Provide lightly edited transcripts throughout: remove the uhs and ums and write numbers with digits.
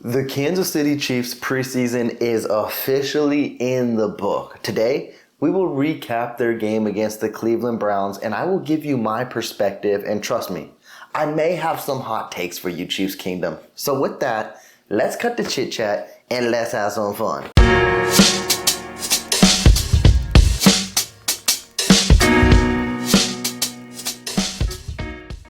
The Kansas City Chiefs preseason is officially in the book. Today, we will recap their game against the Cleveland Browns, and I will give you my perspective, and trust me, I may have some hot takes for you, Chiefs Kingdom. So with that, let's cut the chit chat and let's have some fun.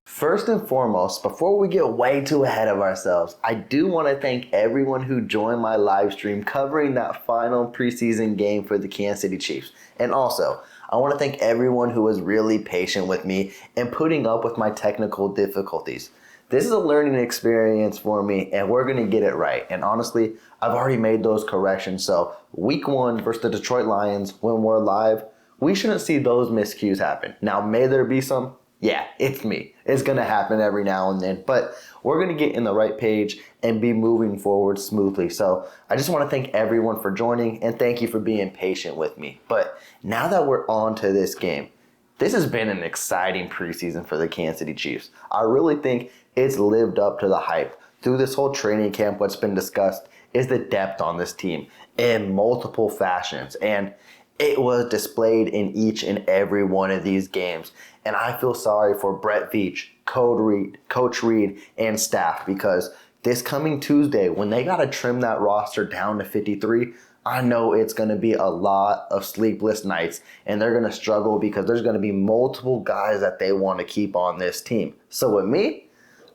First and foremost, before we get way too ahead of ourselves, I do want to thank everyone who joined my live stream covering that final preseason game for the Kansas City Chiefs. And also, I want to thank everyone who was really patient with me and putting up with my technical difficulties. This is a learning experience for me, and we're going to get it right. And honestly, I've already made those corrections. So week 1 versus the Detroit Lions, when we're live, we shouldn't see those miscues happen. Now, may there be some? Yeah, it's me. It's going to happen every now and then, but we're going to get in the right page and be moving forward smoothly. So I just want to thank everyone for joining and thank you for being patient with me. But now that we're on to this game, this has been an exciting preseason for the Kansas City Chiefs. I really think it's lived up to the hype. Through this whole training camp, what's been discussed is the depth on this team in multiple fashions. And it was displayed in each and every one of these games. And I feel sorry for Brett Veach, Coach Reed, and staff, because this coming Tuesday, when they got to trim that roster down to 53, I know it's going to be a lot of sleepless nights, and they're going to struggle because there's going to be multiple guys that they want to keep on this team. So with me,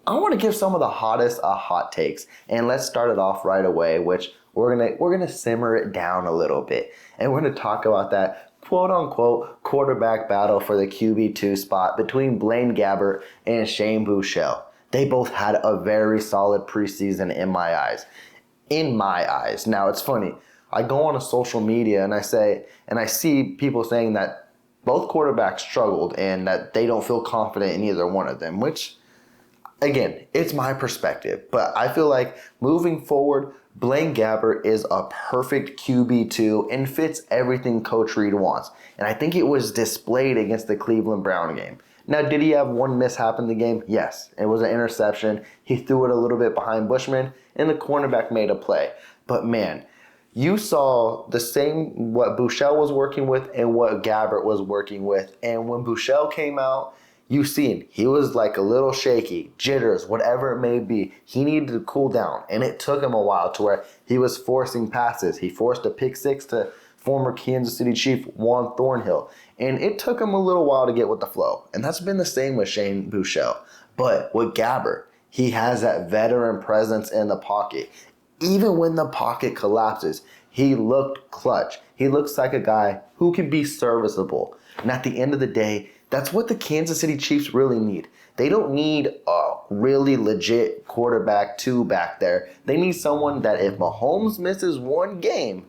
I want to give some of the hottest hot takes, and let's start it off right away, which we're gonna simmer it down a little bit, and we're gonna talk about that quote-unquote quarterback battle for the QB2 spot between Blaine Gabbert and Shane Bushell. They both had a very solid preseason in my eyes. Now, it's funny. I go on to social media and I see people saying that both quarterbacks struggled and that they don't feel confident in either one of them, which, again, it's my perspective. But I feel like moving forward, Blaine Gabbert is a perfect QB2 and fits everything Coach Reed wants. And I think it was displayed against the Cleveland Brown game. Now, did he have one mishap in the game? Yes. It was an interception. He threw it a little bit behind Bushman, and the cornerback made a play. But man, you saw the same what Bushell was working with and what Gabbert was working with. And when Bushell came out, you seen he was like a little shaky, jitters, whatever it may be. He needed to cool down, and it took him a while to where he was forcing passes. He forced a pick six to former Kansas City Chief Juan Thornhill, and it took him a little while to get with the flow. And that's been the same with Shane Bushell. But with Gabbert, he has that veteran presence in the pocket. Even when the pocket collapses, he looked clutch. He looks like a guy who can be serviceable. And at the end of the day, that's what the Kansas City Chiefs really need. They don't need a really legit quarterback 2 back there. They need someone that if Mahomes misses one game,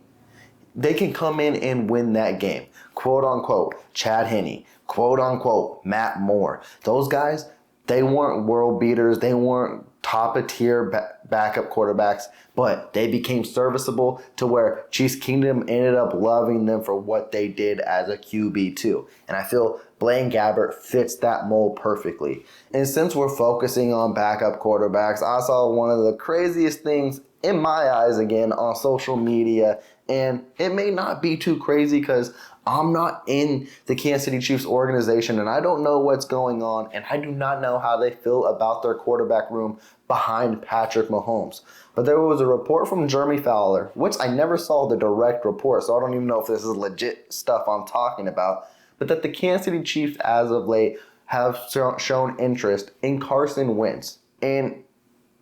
they can come in and win that game. Quote unquote, Chad Henne. Quote unquote, Matt Moore. Those guys, they weren't world beaters. They weren't top of tier backup quarterbacks, but they became serviceable to where Chiefs Kingdom ended up loving them for what they did as a QB2. And I feel Blaine Gabbert fits that mold perfectly. And since we're focusing on backup quarterbacks, I saw one of the craziest things in my eyes again on social media. And it may not be too crazy because I'm not in the Kansas City Chiefs organization and I don't know what's going on, and I do not know how they feel about their quarterback room behind Patrick Mahomes. But there was a report from Jeremy Fowler, which I never saw the direct report, so I don't even know if this is legit stuff I'm talking about, but that the Kansas City Chiefs as of late have shown interest in Carson Wentz. And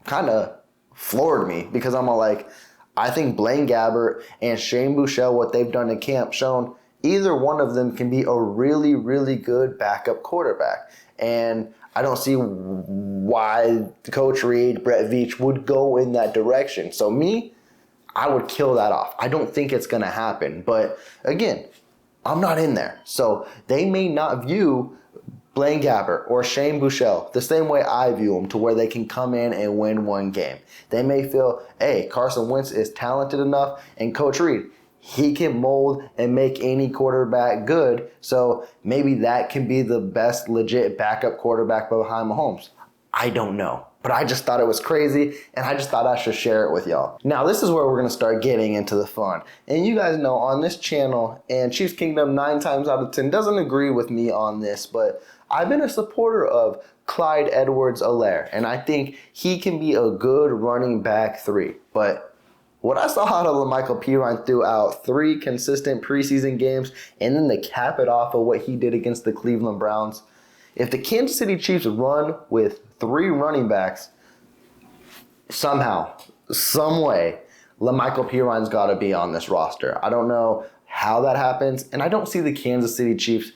kind of floored me because I'm all like, I think Blaine Gabbert and Shane Bushell, what they've done in camp, shown either one of them can be a really, really good backup quarterback. And I don't see why Coach Reed, Brett Veach would go in that direction. So me, I would kill that off. I don't think it's going to happen. But again, I'm not in there. So they may not view Blaine Gabbert or Shane Bushell the same way I view them, to where they can come in and win one game. They may feel, hey, Carson Wentz is talented enough, and Coach Reed, he can mold and make any quarterback good, so maybe that can be the best legit backup quarterback behind Mahomes. I don't know. But I just thought it was crazy, and I just thought I should share it with y'all. Now, this is where we're going to start getting into the fun. And you guys know on this channel, and Chiefs Kingdom 9 times out of 10 doesn't agree with me on this, but I've been a supporter of Clyde Edwards-Helaire, and I think he can be a good running back 3. But what I saw out of La'Mical Perine throughout 3 consistent preseason games, and then to cap it off of what he did against the Cleveland Browns, if the Kansas City Chiefs run with 3 running backs, somehow, some way, La'Mical Perine's got to be on this roster. I don't know how that happens, and I don't see the Kansas City Chiefs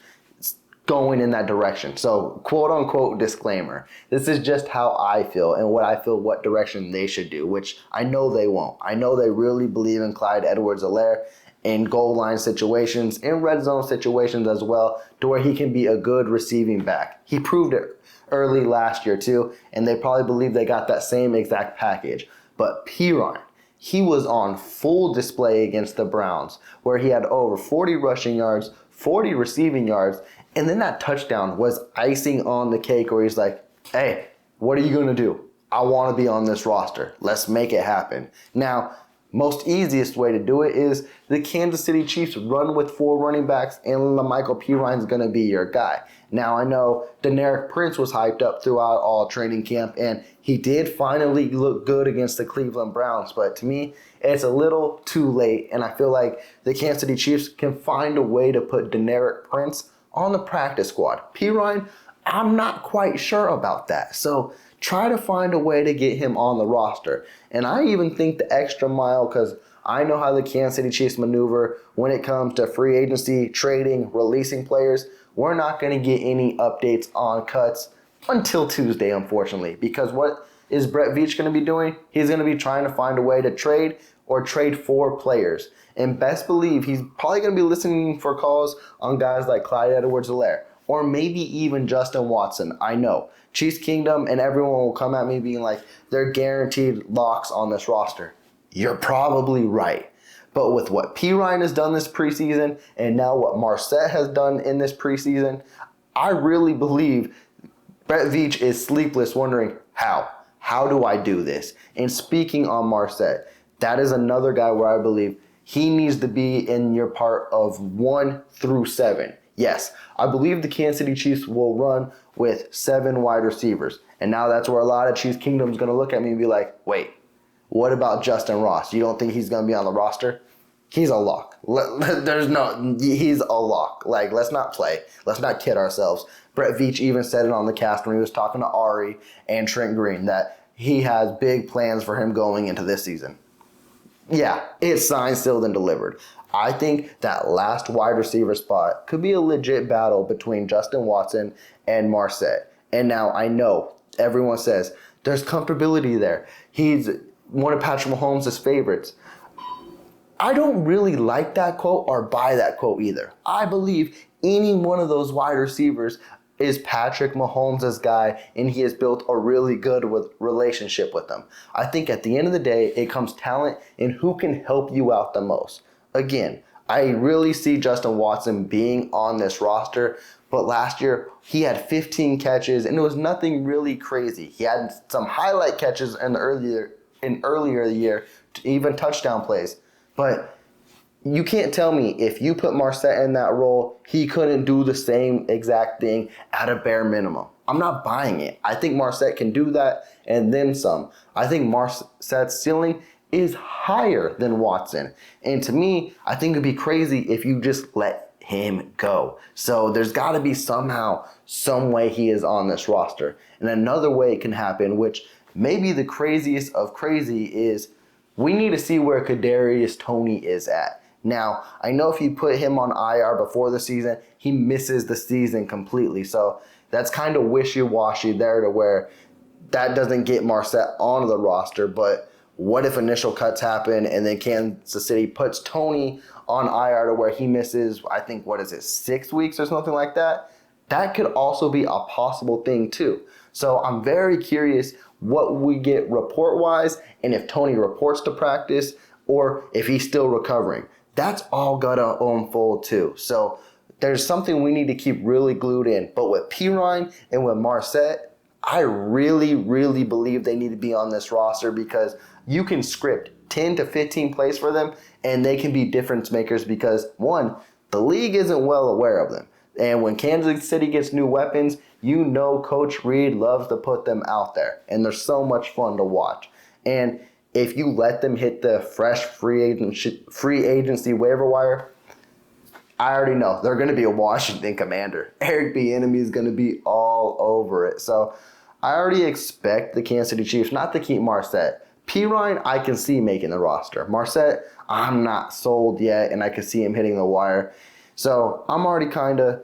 going in that direction. So, quote-unquote disclaimer. This is just how I feel and what I feel what direction they should do, which I know they won't. I know they really believe in Clyde Edwards-Helaire in goal line situations, in red zone situations as well, to where he can be a good receiving back. He proved it early last year too, and they probably believe they got that same exact package. But Perine, he was on full display against the Browns, where he had over 40 rushing yards, 40 receiving yards, and then that touchdown was icing on the cake where he's like, hey, what are you going to do? I want to be on this roster. Let's make it happen. Now, most easiest way to do it is the Kansas City Chiefs run with 4 running backs, and La'Mical Perine's going to be your guy. Now, I know Deneric Prince was hyped up throughout all training camp, and he did finally look good against the Cleveland Browns. But to me, it's a little too late, and I feel like the Kansas City Chiefs can find a way to put Deneric Prince on the practice squad. Perine, I'm not quite sure about that. So try to find a way to get him on the roster. And I even think the extra mile, because I know how the Kansas City Chiefs maneuver when it comes to free agency, trading, releasing players. We're not going to get any updates on cuts until Tuesday, unfortunately. Because what is Brett Veach going to be doing? He's going to be trying to find a way to trade or trade for players. And best believe he's probably going to be listening for calls on guys like Clyde Edwards-Helaire or maybe even Justin Watson. I know. Chiefs Kingdom and everyone will come at me being like, they're guaranteed locks on this roster. You're probably right. But with what Perine has done this preseason and now what Marsette has done in this preseason, I really believe Brett Veach is sleepless wondering how. How do I do this? And speaking on Marsette, that is another guy where I believe he needs to be in your part of 1 through 7. Yes, I believe the Kansas City Chiefs will run with 7 wide receivers. And now that's where a lot of Chiefs Kingdom is going to look at me and be like, wait, what about Justin Ross? You don't think he's going to be on the roster? He's a lock. He's a lock. Like, let's not play. Let's not kid ourselves. Brett Veach even said it on the cast when he was talking to Ari and Trent Green that he has big plans for him going into this season. Yeah, it's signed, sealed, and delivered. I think that last wide receiver spot could be a legit battle between Justin Watson and Marsette. And now I know everyone says there's comfortability there. He's one of Patrick Mahomes' favorites. I don't really like that quote or buy that quote either. I believe any one of those wide receivers is Patrick Mahomes' guy, and he has built a really good relationship with them. I think at the end of the day, it comes talent and who can help you out the most. Again, I really see Justin Watson being on this roster, but last year he had 15 catches, and it was nothing really crazy. He had some highlight catches in earlier in the year, even touchdown plays. But you can't tell me if you put Marsette in that role, he couldn't do the same exact thing at a bare minimum. I'm not buying it. I think Marsette can do that and then some. I think Marsette's ceiling is higher than Watson. And to me, I think it'd be crazy if you just let him go. So there's got to be somehow, some way he is on this roster. And another way it can happen, which maybe the craziest of crazy, is we need to see where Kadarius Toney is at. Now, I know if you put him on IR before the season, he misses the season completely. So that's kind of wishy-washy there to where that doesn't get Marsette onto the roster. But what if initial cuts happen and then Kansas City puts Toney on IR to where he misses, I think, 6 weeks or something like that? That could also be a possible thing too. So I'm very curious what we get report-wise and if Toney reports to practice or if he's still recovering. That's all got to unfold too. So there's something we need to keep really glued in. But with Perine and with Marsette, I really, really believe they need to be on this roster because you can script 10 to 15 plays for them and they can be difference makers because, one, the league isn't well aware of them. And when Kansas City gets new weapons, you know Coach Reed loves to put them out there. And they're so much fun to watch. And if you let them hit the fresh free agency waiver wire, I already know they're going to be a Washington Commander. Eric Bieniemy is going to be all over it. So I already expect the Kansas City Chiefs not to keep Marsette. Perine, I can see making the roster. Marsette, I'm not sold yet, and I can see him hitting the wire. So I'm already kind of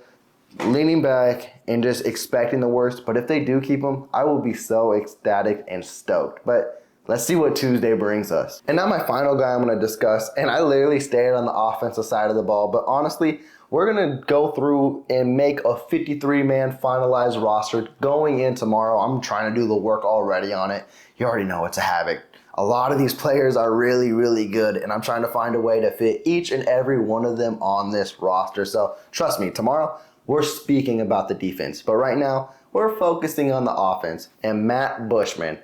leaning back and just expecting the worst. But if they do keep him, I will be so ecstatic and stoked. But let's see what Tuesday brings us. And now my final guy I'm going to discuss, and I literally stayed on the offensive side of the ball. But honestly, we're going to go through and make a 53-man finalized roster going in tomorrow. I'm trying to do the work already on it. You already know it's a havoc. A lot of these players are really, really good, and I'm trying to find a way to fit each and every one of them on this roster. So trust me, tomorrow we're speaking about the defense. But right now, we're focusing on the offense. And Matt Bushman,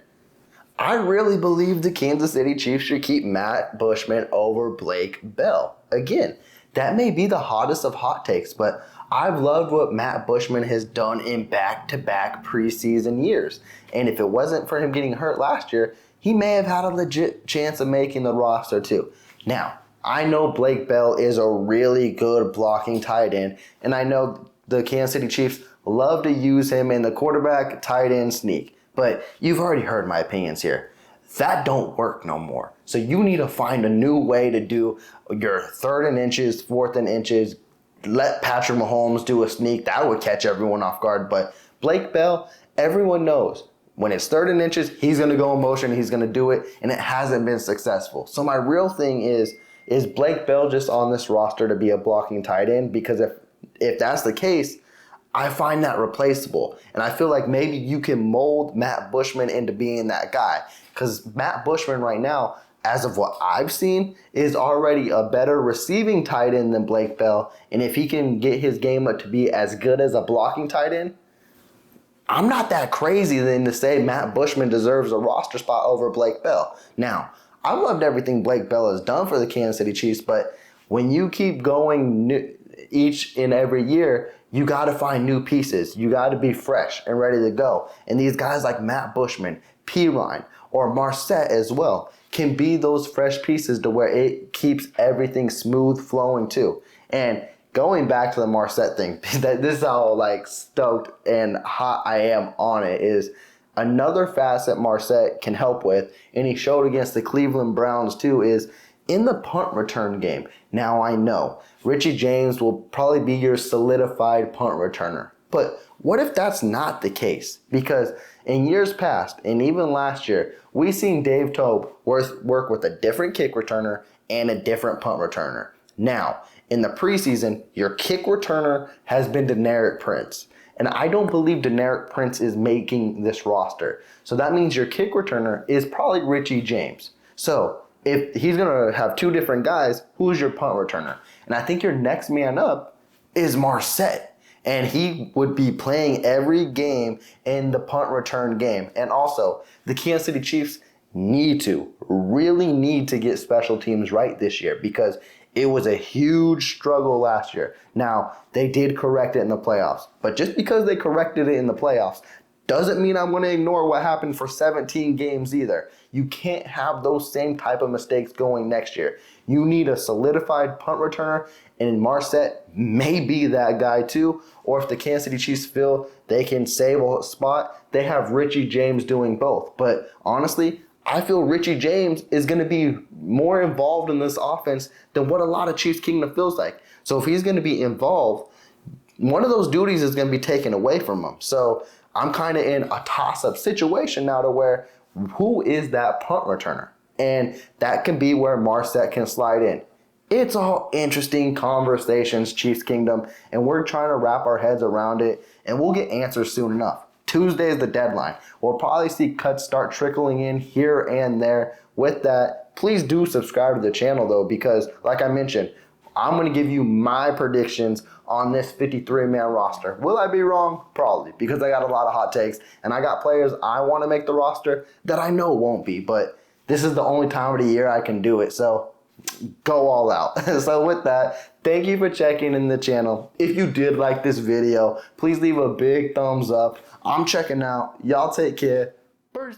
I really believe the Kansas City Chiefs should keep Matt Bushman over Blake Bell. Again, that may be the hottest of hot takes, but I've loved what Matt Bushman has done in back-to-back preseason years. And if it wasn't for him getting hurt last year, he may have had a legit chance of making the roster too. Now, I know Blake Bell is a really good blocking tight end, and I know the Kansas City Chiefs love to use him in the quarterback tight end sneak. But you've already heard my opinions here. That don't work no more. So you need to find a new way to do your 3rd and inches, 4th and inches. Let Patrick Mahomes do a sneak. That would catch everyone off guard. But Blake Bell, everyone knows when it's 3rd and inches, he's going to go in motion. He's going to do it. And it hasn't been successful. So my real thing is Blake Bell just on this roster to be a blocking tight end? Because if that's the case, I find that replaceable. And I feel like maybe you can mold Matt Bushman into being that guy. Because Matt Bushman right now, as of what I've seen, is already a better receiving tight end than Blake Bell. And if he can get his game up to be as good as a blocking tight end, I'm not that crazy then to say Matt Bushman deserves a roster spot over Blake Bell. Now, I've loved everything Blake Bell has done for the Kansas City Chiefs, but when you keep going each and every year, you got to find new pieces. You got to be fresh and ready to go. And these guys like Matt Bushman, Perine, or Marsette as well can be those fresh pieces to where it keeps everything smooth flowing too. And going back to the Marsette thing, this is how stoked and hot I am on it, is another facet Marsette can help with, and he showed against the Cleveland Browns too, is in the punt return game. Now I know Richie James will probably be your solidified punt returner. But what if that's not the case? Because in years past, and even last year, we've seen Dave Toub work with a different kick returner and a different punt returner. Now, in the preseason, your kick returner has been Deneric Prince. And I don't believe Deneric Prince is making this roster. So that means your kick returner is probably Richie James. So if he's going to have 2 different guys, who's your punt returner? And I think your next man up is Marsette. And he would be playing every game in the punt return game. And also, the Kansas City Chiefs really need to get special teams right this year because it was a huge struggle last year. Now, they did correct it in the playoffs. But just because they corrected it in the playoffs doesn't mean I'm going to ignore what happened for 17 games either. You can't have those same type of mistakes going next year. You need a solidified punt returner, and Marsette may be that guy too. Or if the Kansas City Chiefs feel they can save a spot, they have Richie James doing both. But honestly, I feel Richie James is going to be more involved in this offense than what a lot of Chiefs Kingdom feels like. So if he's going to be involved, one of those duties is going to be taken away from him. So I'm kind of in a toss-up situation now to where who is that punt returner? And that can be where Marsette can slide in. It's all interesting conversations, Chiefs Kingdom, and we're trying to wrap our heads around it, and we'll get answers soon enough. Tuesday is the deadline. We'll probably see cuts start trickling in here and there. With that, please do subscribe to the channel, though, because, like I mentioned, I'm going to give you my predictions on this 53-man roster. Will I be wrong? Probably, because I got a lot of hot takes, and I got players I want to make the roster that I know won't be, but this is the only time of the year I can do it, so go all out. So with that, thank you for checking in the channel. If you did like this video, please leave a big thumbs up. I'm checking out. Y'all take care. Peace.